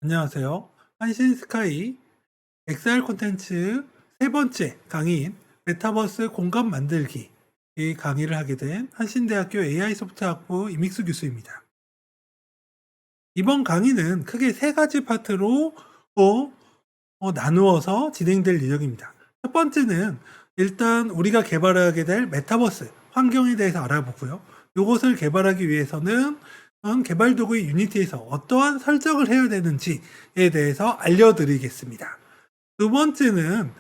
안녕하세요. 한신스카이 XR 콘텐츠 세 번째 강의인 메타버스 공간 만들기 이 강의를 하게 된 한신대학교 AI소프트학부 이믹수 교수입니다. 이번 강의는 크게 세 가지 파트로 나누어서 진행될 예정입니다. 첫 번째는 일단 우리가 개발하게 될 메타버스 환경에 대해서 알아보고요. 이것을 개발하기 위해서는 개발 도구의 유니티에서 어떠한 설정을 해야 되는지에 대해서 알려드리겠습니다. 두 번째는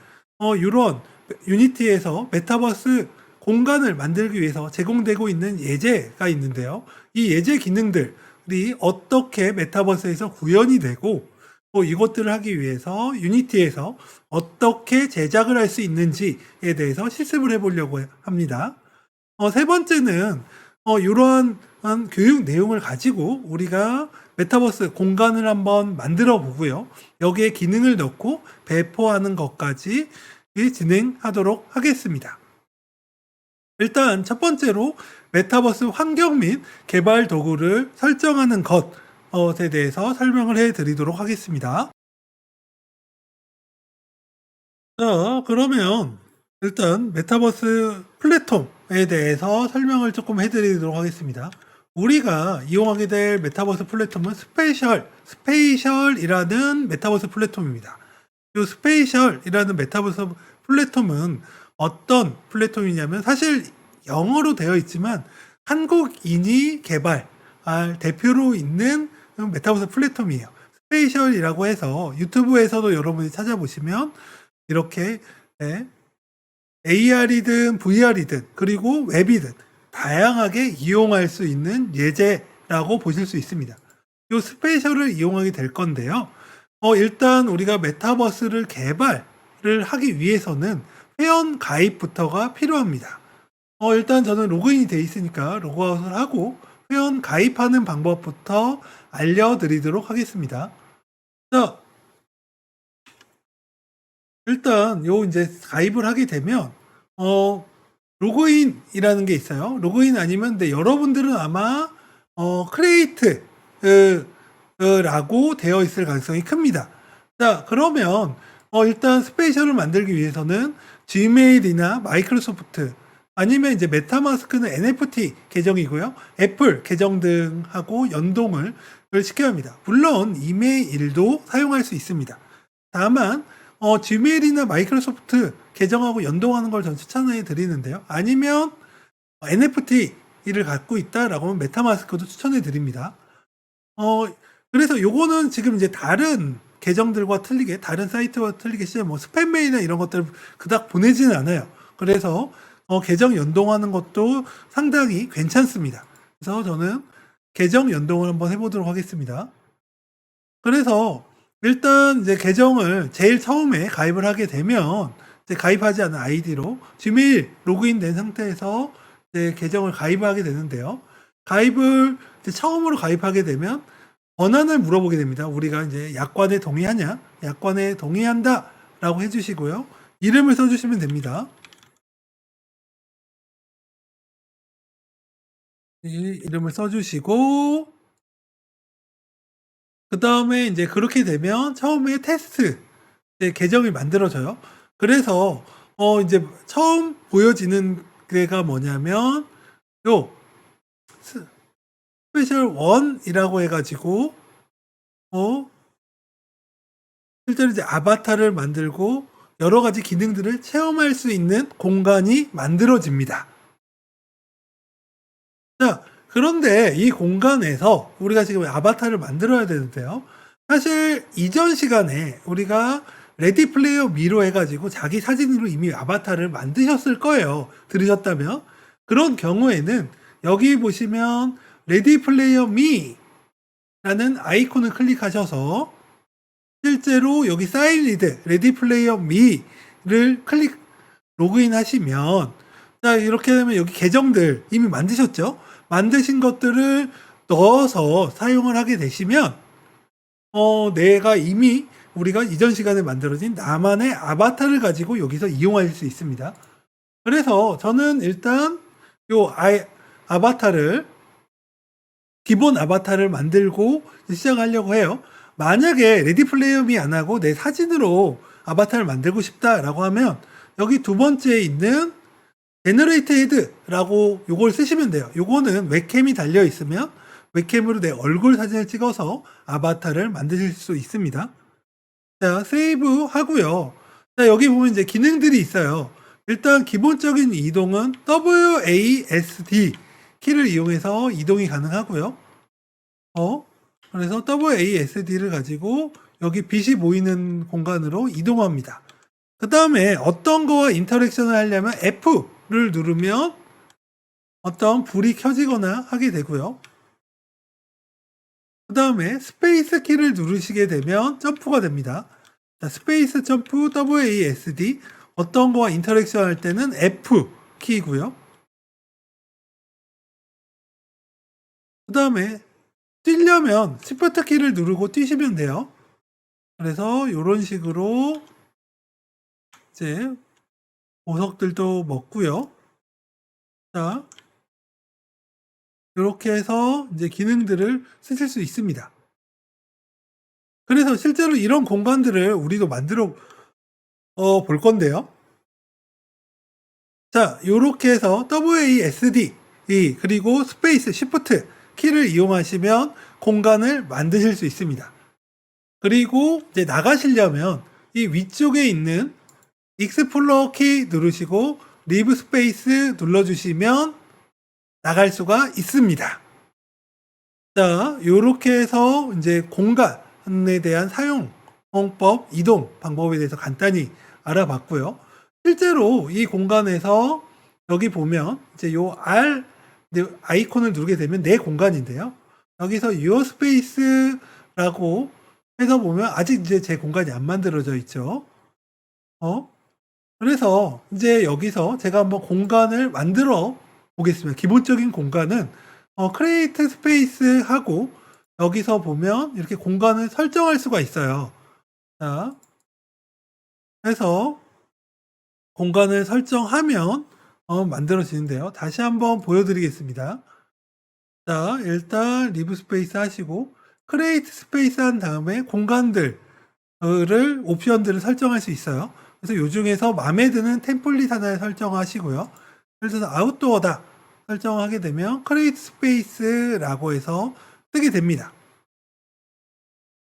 이런 유니티에서 메타버스 공간을 만들기 위해서 제공되고 있는 예제가 있는데요. 이 예제 기능들이 어떻게 메타버스에서 구현이 되고 이것들을 하기 위해서 유니티에서 어떻게 제작을 할 수 있는지에 대해서 실습을 해보려고 합니다. 세 번째는 이러한 교육 내용을 가지고 우리가 메타버스 공간을 한번 만들어 보고요. 여기에 기능을 넣고 배포하는 것까지 진행하도록 하겠습니다. 일단 첫 번째로 메타버스 환경 및 개발 도구를 설정하는 것에 대해서 설명을 해 드리도록 하겠습니다. 자, 그러면 일단 메타버스 플랫폼에 대해서 설명을 조금 해 드리도록 하겠습니다. 우리가 이용하게 될 메타버스 플랫폼은 스페이셜이라는 메타버스 플랫폼입니다. 이 스페이셜이라는 메타버스 플랫폼은 어떤 플랫폼이냐면 사실 영어로 되어 있지만 한국인이 개발할 대표로 있는 메타버스 플랫폼이에요. 스페이셜이라고 해서 유튜브에서도 여러분이 찾아보시면 이렇게 AR이든 VR이든 그리고 웹이든 다양하게 이용할 수 있는 예제라고 보실 수 있습니다. 이 스페이셜을 이용하게 될 건데요. 일단 우리가 메타버스를 개발을 하기 위해서는 회원 가입부터가 필요합니다. 일단 저는 로그인이 돼 있으니까 로그아웃을 하고 회원 가입하는 방법부터 알려드리도록 하겠습니다. 자, 일단 이제 가입을 하게 되면 로그인이라는 게 있어요. 로그인 아니면 근데 여러분들은 아마 크리에이트 라고 되어 있을 가능성이 큽니다. 자, 그러면 일단 스페이셜을 만들기 위해서는 지메일이나 마이크로소프트 아니면 이제 메타마스크는 NFT 계정이고요. 애플 계정 등하고 연동을 시켜야 합니다. 물론 이메일도 사용할 수 있습니다. 다만 지메일이나 마이크로소프트 계정하고 연동하는 걸 전 추천해 드리는데요. 아니면 NFT를 갖고 있다라고 하면 메타마스크도 추천해 드립니다. 그래서 요거는 지금 이제 다른 계정들과 틀리게 다른 사이트와 틀리게 진짜 뭐 스팸 메일이나 이런 것들을 그닥 보내지는 않아요. 그래서 계정 연동하는 것도 상당히 괜찮습니다. 그래서 저는 계정 연동을 한번 해보도록 하겠습니다. 그래서 일단 이제 계정을 제일 처음에 가입을 하게 되면 이제 가입하지 않은 아이디로 지메일 로그인된 상태에서 이제 계정을 가입하게 되는데요. 가입을 이제 처음으로 가입하게 되면 권한을 물어보게 됩니다. 우리가 이제 약관에 동의하냐? 약관에 동의한다라고 해주시고요. 이름을 써주시면 됩니다. 이름을 써주시고 그 다음에 이제 그렇게 되면 처음에 테스트 계정이 만들어져요. 그래서 이제 처음 보여지는 게가 뭐냐면 요 스페셜 1이라고 해가지고 실제로 이제 아바타를 만들고 여러 가지 기능들을 체험할 수 있는 공간이 만들어집니다. 자, 그런데 이 공간에서 우리가 지금 아바타를 만들어야 되는데요. 사실 이전 시간에 우리가 레디 플레이어 미로 해가지고 자기 사진으로 이미 아바타를 만드셨을 거예요. 들으셨다면. 그런 경우에는 여기 보시면 레디 플레이어 미라는 아이콘을 클릭하셔서 실제로 여기 사인 리드 레디 플레이어 미를 로그인 하시면 자, 이렇게 되면 여기 계정들 이미 만드셨죠? 만드신 것들을 넣어서 사용을 하게 되시면 내가 이미 우리가 이전 시간에 만들어진 나만의 아바타를 가지고 여기서 이용할 수 있습니다. 그래서 저는 일단 요 아바타를 기본 아바타를 만들고 시작하려고 해요. 만약에 레디 플레이어미 안 하고 내 사진으로 아바타를 만들고 싶다라고 하면 여기 두 번째에 있는 제너레이트 헤드라고 요걸 쓰시면 돼요. 요거는 웹캠이 달려 있으면 웹캠으로 내 얼굴 사진을 찍어서 아바타를 만드실 수 있습니다. 자, 세이브 하고요. 자, 여기 보면 이제 기능들이 있어요. 일단 기본적인 이동은 WASD 키를 이용해서 이동이 가능하고요. 그래서 WASD를 가지고 여기 빛이 보이는 공간으로 이동합니다. 그 다음에 어떤 거와 인터랙션을 하려면 F를 누르면 어떤 불이 켜지거나 하게 되고요. 그 다음에 스페이스 키를 누르시게 되면 점프가 됩니다. 자, 스페이스 점프 WASD 어떤 거와 인터랙션 할 때는 F 키고요. 그 다음에 뛰려면 시프트 키를 누르고 뛰시면 돼요. 그래서 이런 식으로 이제 보석들도 먹고요. 자, 이렇게 해서 이제 기능들을 쓰실 수 있습니다. 그래서 실제로 이런 공간들을 우리도 만들어 볼 건데요. 자, 요렇게 해서 WASD 그리고 스페이스 시프트 키를 이용하시면 공간을 만드실 수 있습니다. 그리고 이제 나가시려면 이 위쪽에 있는 익스플로어 키 누르시고 리브 스페이스 눌러주시면 나갈 수가 있습니다. 자, 요렇게 해서 이제 공간에 대한 사용법, 이동 방법에 대해서 간단히 알아봤고요. 실제로 이 공간에서 여기 보면 이제 요 R 아이콘을 누르게 되면 내 공간인데요. 여기서 Your Space라고 해서 보면 아직 이제 제 공간이 안 만들어져 있죠. 그래서 이제 여기서 제가 한번 공간을 만들어 보겠습니다. 기본적인 공간은 크리에이트 스페이스 하고 여기서 보면 이렇게 공간을 설정할 수가 있어요. 자, 그래서 공간을 설정하면 만들어지는데요. 다시 한번 보여드리겠습니다. 자, 일단 리브 스페이스 하시고 크리에이트 스페이스 한 다음에 공간들을 옵션들을 설정할 수 있어요. 그래서 요 중에서 마음에 드는 템플릿 하나를 설정하시고요. 예를 들어서 아웃도어다 설정하게 되면 크리에이트 스페이스라고 해서 뜨게 됩니다.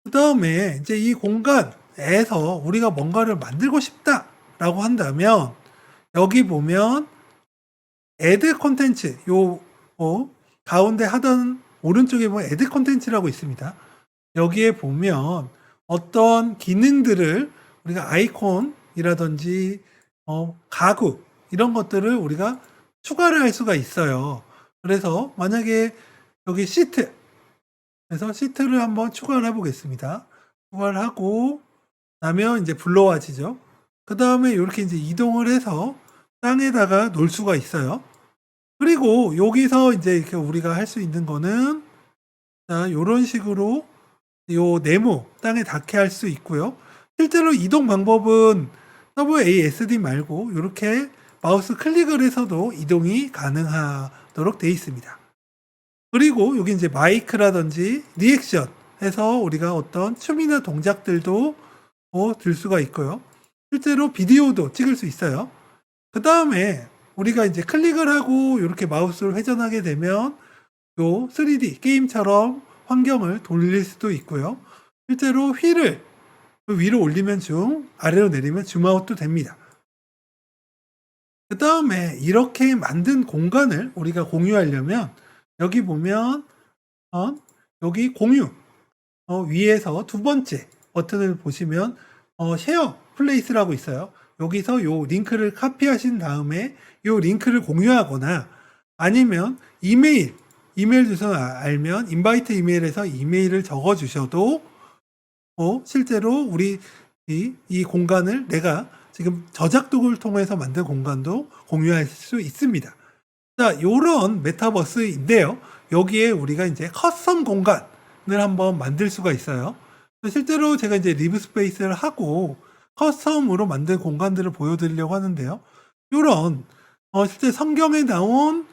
그 다음에 이제 이 공간에서 우리가 뭔가를 만들고 싶다라고 한다면 여기 보면 애드 콘텐츠 요 가운데 하단 오른쪽에 보면 애드 콘텐츠라고 있습니다. 여기에 보면 어떤 기능들을 우리가 아이콘이라든지 가구 이런 것들을 우리가 추가를 할 수가 있어요. 그래서 만약에 여기 시트 그래서 시트를 한번 추가를 해보겠습니다. 추가를 하고 나면 이제 불러와지죠. 그 다음에 이렇게 이제 이동을 해서 땅에다가 놓을 수가 있어요. 그리고 여기서 이제 이렇게 우리가 할 수 있는 거는 자, 요런 식으로 요 네모 땅에 닿게 할 수 있고요. 실제로 이동 방법은 WASD 말고 이렇게 마우스 클릭을 해서도 이동이 가능하도록 되어 있습니다. 그리고 여기 이제 마이크라든지 리액션 해서 우리가 어떤 춤이나 동작들도 들 수가 있고요. 실제로 비디오도 찍을 수 있어요. 그 다음에 우리가 이제 클릭을 하고 이렇게 마우스를 회전하게 되면 요 3D 게임처럼 환경을 돌릴 수도 있고요. 실제로 휠을 위로 올리면 줌, 아래로 내리면 줌아웃도 됩니다. 그 다음에 이렇게 만든 공간을 우리가 공유하려면 여기 보면 여기 공유 위에서 두 번째 버튼을 보시면 쉐어 플레이스라고 있어요. 여기서 요 링크를 카피하신 다음에 요 링크를 공유하거나 아니면 이메일 주소 알면 인바이트 이메일에서 이메일을 적어 주셔도 실제로 우리 이 공간을 내가 지금 저작 도구를 통해서 만든 공간도 공유할 수 있습니다. 자, 요런 메타버스인데요. 여기에 우리가 이제 커스텀 공간을 한번 만들 수가 있어요. 실제로 제가 이제 리브 스페이스를 하고 커스텀으로 만든 공간들을 보여드리려고 하는데요. 요런 실제 성경에 나온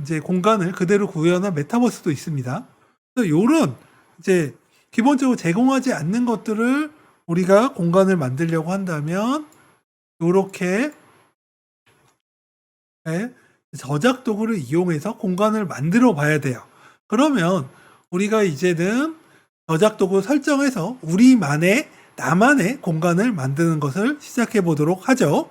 이제 공간을 그대로 구현한 메타버스도 있습니다. 그래서 요런 이제 기본적으로 제공하지 않는 것들을 우리가 공간을 만들려고 한다면 요렇게 네, 저작 도구를 이용해서 공간을 만들어 봐야 돼요. 그러면 우리가 이제는 저작 도구 설정해서 우리만의 나만의 공간을 만드는 것을 시작해 보도록 하죠.